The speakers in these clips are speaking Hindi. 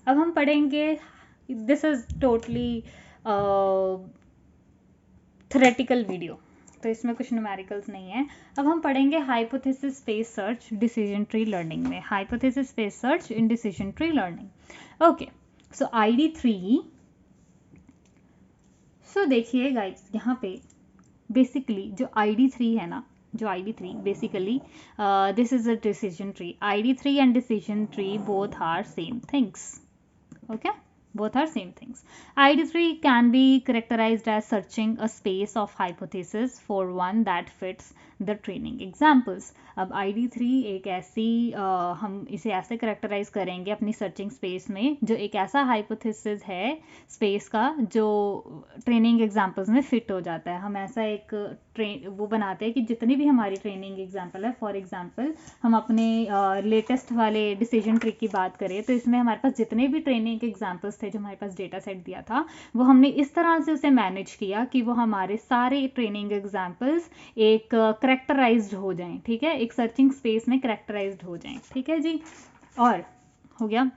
अब हम पढ़ेंगे, this is totally theoretical video, तो इसमें कुछ न्यूमेरिकल्स नहीं है। अब हम पढ़ेंगे hypothesis space search decision tree learning में, hypothesis space search in decision tree learning. Okay, so ID3, so देखिए गाइस यहाँ पे बेसिकली जो ID3 है ना, जो ID3 basically this is a decision tree. ID3 and decision tree both are same things, okay, both are same things. ID3 can be characterized as searching a space of hypothesis for one that fits the training examples. अब ID3 एक ऐसी हम इसे ऐसे करेक्टराइज करेंगे अपनी सर्चिंग स्पेस में, जो एक ऐसा हाइपोथेसिस है स्पेस का जो ट्रेनिंग एग्जाम्पल्स में फिट हो जाता है। हम ऐसा एक वो बनाते हैं कि जितनी भी हमारी ट्रेनिंग एग्जाम्पल है, फॉर एग्जाम्पल हम अपने लेटेस्ट वाले डिसीजन ट्री की बात करें तो इसमें हमारे पास जितने भी ट्रेनिंग एग्जाम्पल्स थे जो हमारे पास डेटा सेट दिया था, वो हमने इस तरह से उसे मैनेज किया कि वो हमारे सारे ट्रेनिंग एग्जाम्पल्स एक करेक्टराइज्ड हो जाएं, ठीक है, एक सर्चिंग स्पेस में करेक्टराइज्ड हो जाएं, ठीक है जी। और हो गया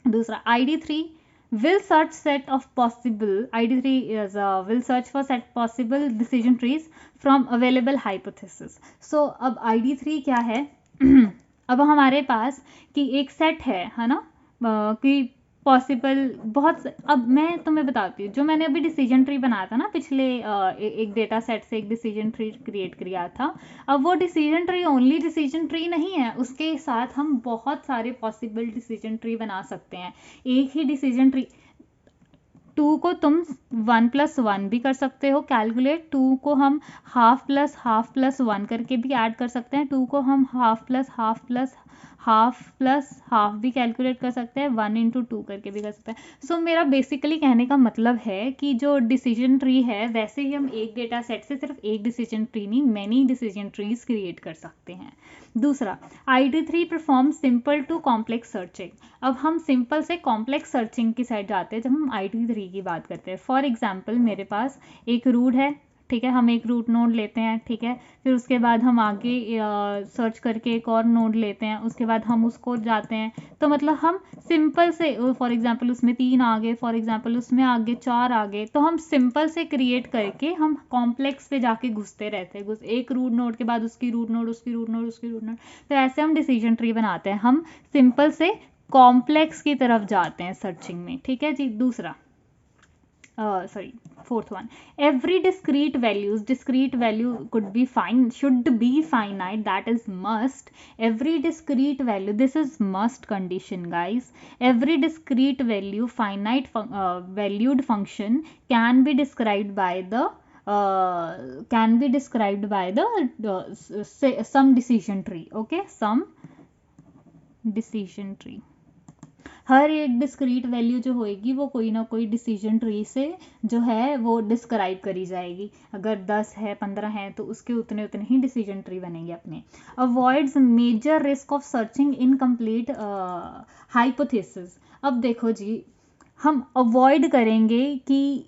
दूसरा, ID3 will search set of possible, ID3 is will search for set possible decision trees from available hypothesis. So अब ID3 क्या है अब हमारे पास कि एक सेट है ना, कि पॉसिबल बहुत, अब मैं तुम्हें बताती हूँ, जो मैंने अभी डिसीजन ट्री बनाया था ना पिछले एक डेटा सेट से एक डिसीजन ट्री क्रिएट किया था, अब वो decision tree only decision tree नहीं है, उसके साथ हम बहुत सारे पॉसिबल डिसीजन ट्री बना सकते हैं। एक ही डिसीजन ट्री 2 को तुम 1+1 भी कर सकते हो कैलकुलेट, 2 को हम हाफ प्लस 1 करके भी ऐड कर सकते हैं, 2 को हम हाफ प्लस हाफ भी कैलकुलेट कर सकते हैं, 1 × 2 करके भी कर सकते हैं। सो मेरा बेसिकली कहने का मतलब है कि जो डिसीजन ट्री है वैसे ही हम एक डेटा सेट से सिर्फ एक डिसीजन ट्री नहीं, मैनी डिसीजन ट्रीज क्रिएट कर सकते हैं। दूसरा, ID3 perform simple to complex searching. अब हम सिंपल से कॉम्प्लेक्स सर्चिंग की साइड जाते हैं जब हम ID3 की बात करते हैं। फॉर एग्जांपल मेरे पास एक रूट है, ठीक है, हम एक रूट नोड लेते हैं, ठीक है, फिर उसके बाद हम आगे सर्च करके एक और नोड लेते हैं, उसके बाद हम उसको जाते हैं, तो मतलब हम सिंपल से, फॉर एग्जांपल उसमें 3 आ गए, फॉर एग्जांपल उसमें आगे 4 आ गए, तो हम सिंपल से क्रिएट करके हम कॉम्प्लेक्स पे जाके घुसते रहते हैं, एक रूट नोड के बाद उसकी रूट नोड, उसकी रूट नोड, उसकी रूट नोड, तो ऐसे हम डिसीजन ट्री बनाते हैं, हम सिंपल से कॉम्प्लेक्स की तरफ जाते हैं सर्चिंग में, ठीक है जी। दूसरा, fourth one, every discrete value could be should be finite, that is must. Every discrete value, this is must condition guys, every discrete value finite valued function can be described by the some decision tree, okay, some decision tree। हर एक डिस्क्रीट वैल्यू जो होएगी वो कोई ना कोई डिसीजन ट्री से जो है वो डिस्क्राइब करी जाएगी, अगर 10 है 15 है तो उसके उतने उतने ही डिसीजन ट्री बनेंगे अपने। Avoids major risk of searching incomplete hypothesis. अब देखो जी, हम अवॉइड करेंगे कि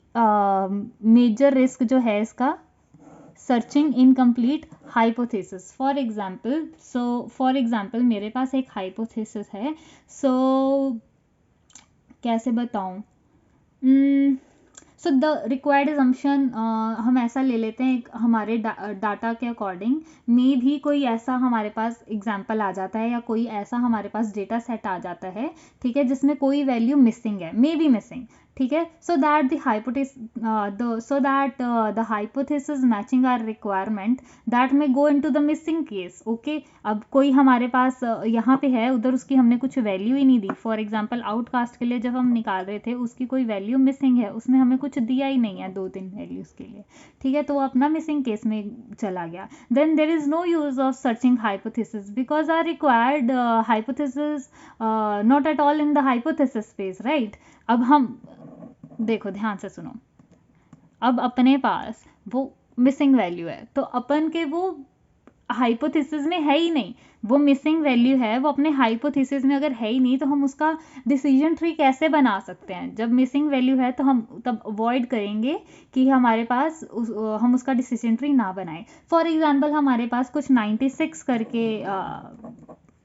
मेजर रिस्क जो है इसका searching incomplete hypothesis. For example मेरे पास एक हाइपोथेसिस है, कैसे बताऊं, सो द रिक्वायर्ड असम्पशन हम ऐसा ले लेते हैं, हमारे डाटा के अकॉर्डिंग मे भी कोई ऐसा हमारे पास एग्जाम्पल आ जाता है या कोई ऐसा हमारे पास डेटा सेट आ जाता है, ठीक है, जिसमें कोई वैल्यू मिसिंग है, मे बी मिसिंग, ठीक है, so that the hypothesis matching are requirement that may go into the missing case, okay. अब कोई हमारे पास यहाँ पे है, उधर उसकी हमने कुछ वैल्यू ही नहीं दी, फॉर एग्जांपल आउटकास्ट के लिए जब हम निकाल रहे थे उसकी कोई वैल्यू मिसिंग है, उसमें हमें कुछ दिया ही नहीं है 2-3 वैल्यूज के लिए, ठीक है, तो वो अपना मिसिंग केस में चला गया। Then there is no use of searching hypothesis because are required hypothesis not at all in the hypothesis space, right. अब हम देखो ध्यान से सुनो, अब अपने पास वो मिसिंग वैल्यू है तो अपन के वो हाइपोथेसिस में है ही नहीं, वो मिसिंग वैल्यू है, वो अपने हाइपोथेसिस में अगर है ही नहीं तो हम उसका डिसीजन ट्री कैसे बना सकते हैं। जब मिसिंग वैल्यू है तो हम तब अवॉइड करेंगे कि हमारे पास हम उसका डिसीजन ट्री ना बनाएं। फॉर एग्जांपल हमारे पास कुछ 96 करके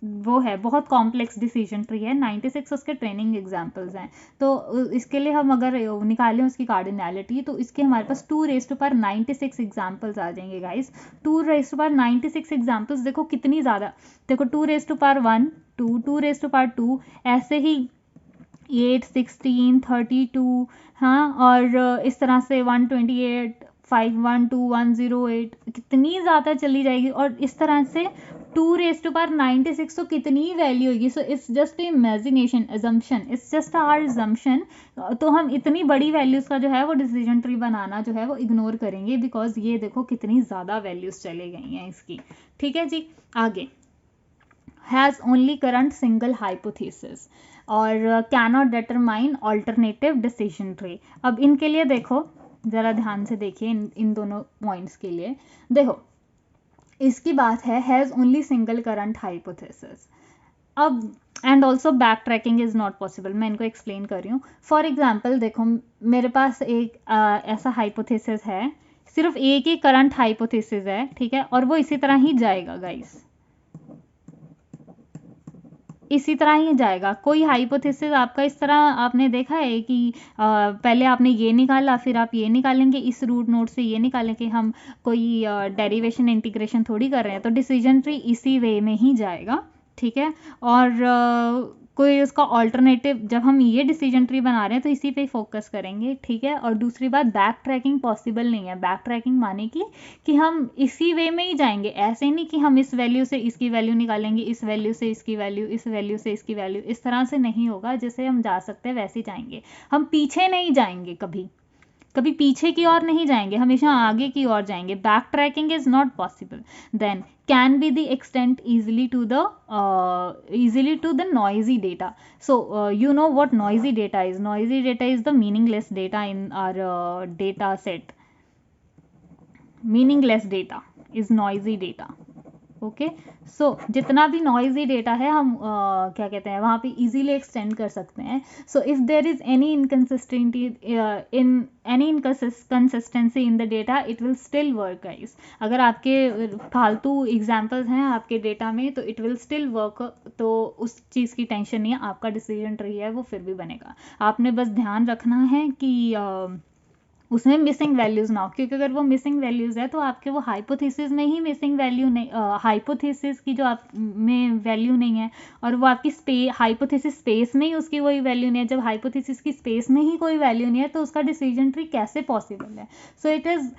वो है, बहुत कॉम्प्लेक्स डिसीजन ट्री है, 96 उसके ट्रेनिंग एग्जाम्पल्स हैं। तो इसके लिए हम अगर निकालें उसकी कार्डिनैलिटी, तो इसके हमारे पास 2⁻96 एग्जाम्पल्स आ जाएंगे गाइस। 2⁻96 एग्जाम्पल्स देखो कितनी ज़्यादा, देखो 2⁻1 2 2⁻2 ऐसे ही 8 16 32, हाँ, और इस तरह से 128 512 108 कितनी ज़्यादा चली जाएगी, और इस तरह से 2⁻96 तो कितनी वैल्यू होगी। So it's just imagination, assumption, it's just our assumption. तो हम इतनी बड़ी वैल्यूज़ का जो है वो डिसीजन ट्री बनाना जो है वो इग्नोर करेंगे, बिकॉज ये देखो कितनी ज़्यादा वैल्यूज़ चले गई हैं इसकी। ठीक है जी, आगे, has only current single hypothesis और cannot determine alternative decision tree. अब इनके लिए देखो, ज़रा ध्यान से देखिए इन दोनों पॉइंट्स के लिए। देखो इसकी बात है has only single current hypothesis. अब and also backtracking is not possible, मैं इनको एक्सप्लेन कर रही हूँ। फॉर एग्जाम्पल देखो, मेरे पास एक ऐसा हाइपोथेसिस है, सिर्फ एक ही करंट हाइपोथेसिस है, ठीक है, और वो इसी तरह ही जाएगा गाइस, इसी तरह ही जाएगा। कोई हाइपोथेसिस आपका इस तरह आपने देखा है कि पहले आपने ये निकाला, फिर आप ये निकालेंगे, इस रूट नोट से ये निकालेंगे, हम कोई डेरिवेशन इंटीग्रेशन थोड़ी कर रहे हैं। तो डिसीजन ट्री इसी वे में ही जाएगा, ठीक है। और कोई उसका ऑल्टरनेटिव, जब हम ये डिसीजन ट्री बना रहे हैं तो इसी पे फोकस करेंगे, ठीक है। और दूसरी बात, बैक ट्रैकिंग पॉसिबल नहीं है। बैक ट्रैकिंग माने कि हम इसी वे में ही जाएंगे, ऐसे नहीं कि हम इस वैल्यू से इसकी वैल्यू निकालेंगे, इस वैल्यू से इसकी वैल्यू, इस वैल्यू से इसकी वैल्यू, इस तरह से नहीं होगा। जैसे हम जा सकते हैं वैसे ही जाएंगे, हम पीछे नहीं जाएंगे, कभी कभी पीछे की ओर नहीं जाएंगे, हमेशा आगे की ओर जाएंगे। Back tracking is not possible. Then can be the extent easily to the noisy data. So you know what noisy data is. Noisy data is the meaningless data in our data set. Meaningless data is noisy data. Okay, so जितना भी नॉइजी डेटा है हम क्या कहते हैं वहाँ पे इजीली एक्सटेंड कर सकते हैं। So if there is any inconsistency in any inconsistency in the data, it will still work guys. अगर आपके फालतू एग्जांपल्स हैं आपके डेटा में तो इट विल स्टिल वर्क, तो उस चीज़ की टेंशन नहीं है, आपका डिसीजन ट्री है वो फिर भी बनेगा। आपने बस ध्यान रखना है कि उसमें मिसिंग वैल्यूज़ ना हो, क्योंकि अगर वो मिसिंग वैल्यूज़ है तो आपके वो हाइपोथेसिस में ही मिसिंग वैल्यू नहीं, हाइपोथेसिस की जो आप में वैल्यू नहीं है, और वो आपकी हाइपोथेसिस स्पेस में ही उसकी कोई वैल्यू नहीं है। जब हाइपोथेसिस की स्पेस में ही कोई वैल्यू नहीं है तो उसका डिसीजन ट्री कैसे पॉसिबल है। So it is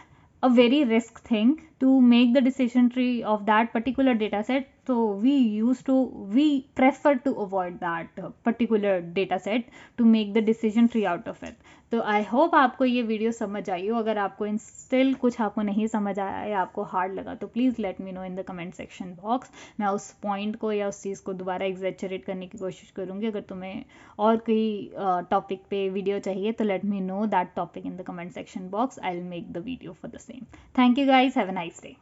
a very risk thing to make the decision tree of that particular data set. So we prefer to avoid that particular data set to make the decision tree out of it. तो आई होप आपको ये वीडियो समझ आई हो। अगर आपको इन स्टिल कुछ आपको नहीं समझ आया या आपको हार्ड लगा तो please let me know in the comment section box. मैं उस पॉइंट को या उस चीज़ को दोबारा एग्जैचरेट करने की कोशिश करूँगी। अगर तुम्हें और कोई टॉपिक पे वीडियो चाहिए तो let me know that topic in the comment section box. I will make the video for the same. Thank you guys, have a nice day.